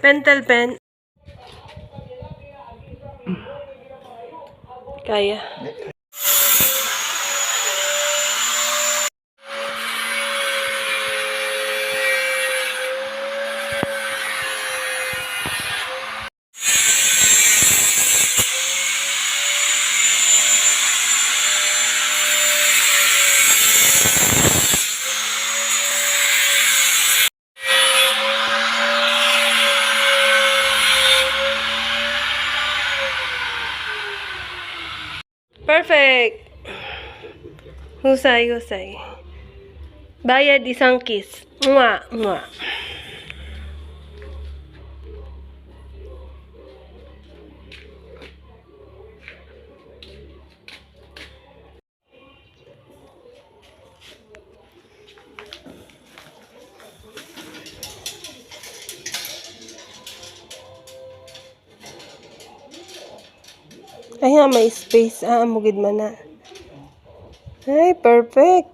Pentel pen. Kaya. Perfect! Husay, husay. Bayad isang kiss. Mwah, mwah. Ay, may space. Mugid man na. Ay, perfect.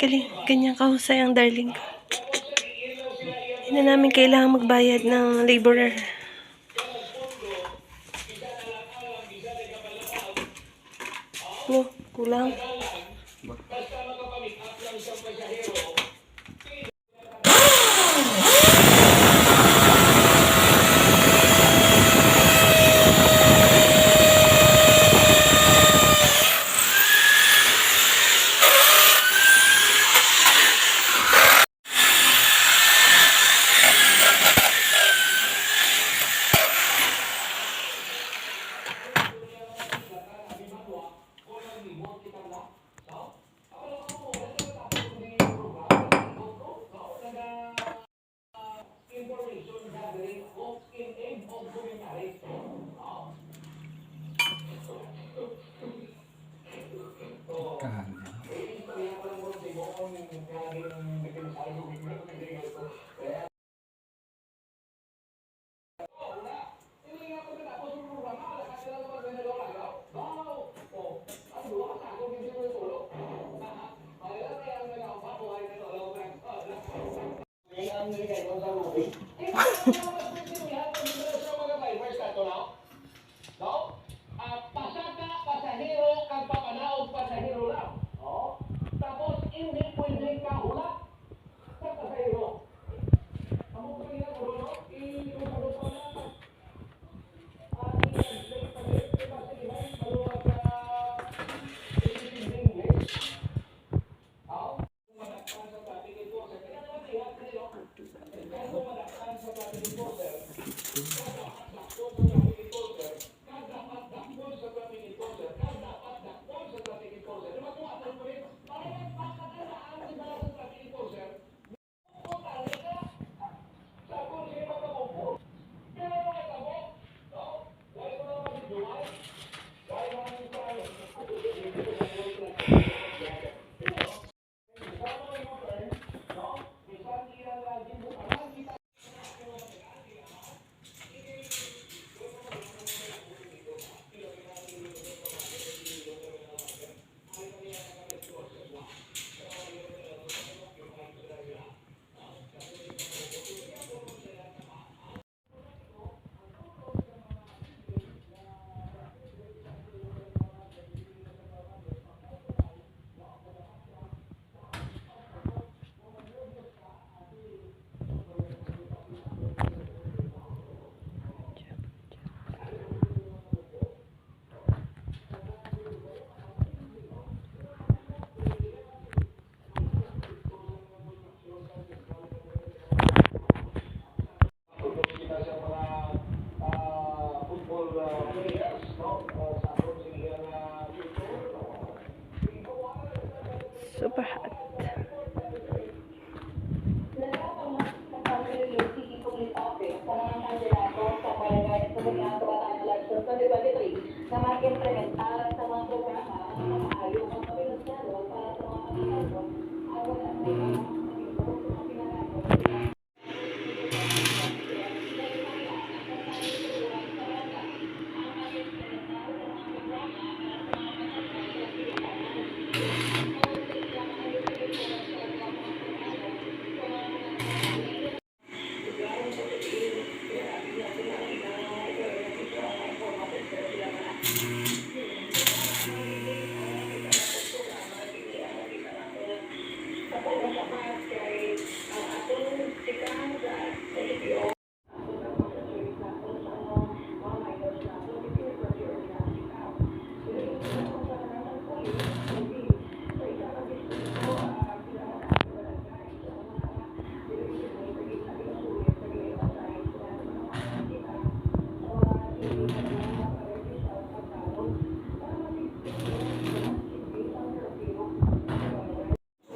Galing. Ganyan kahusay ang darling ko. Hindi na namin kailangan magbayad ng laborer. No, kulang. super hot.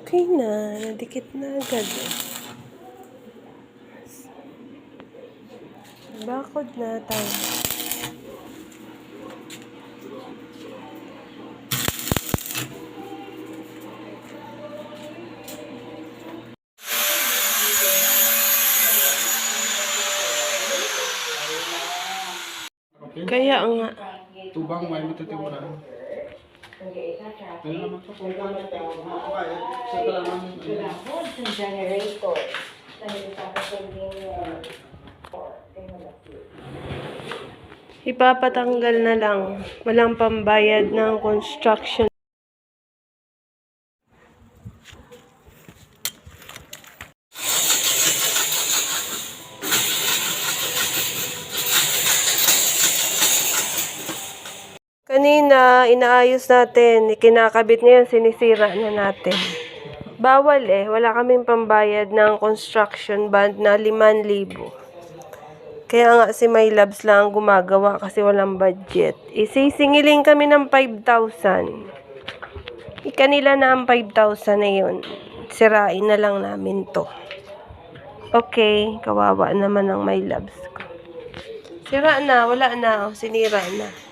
Okay na, nadikit na agad. Bakod na tayo. Kaya nga. Tubang may matitiwala. Pero naman ito kung kaya sa talagang Generator. Ipapatanggal na lang. Walang pambayad ng construction. Kanina, inaayos natin. Kinakabit ngayon, sinisira na natin. Bawal eh. Wala kaming pambayad ng construction bond na 5,000. Kaya nga si My Loves lang ang gumagawa kasi walang budget. Isisingiling kami ng 5,000. Kanila na ang 5,000 na yun. Sirain na lang namin to. Okay, kawawa naman ang My Loves ko. Sira na, wala na. Sinira na.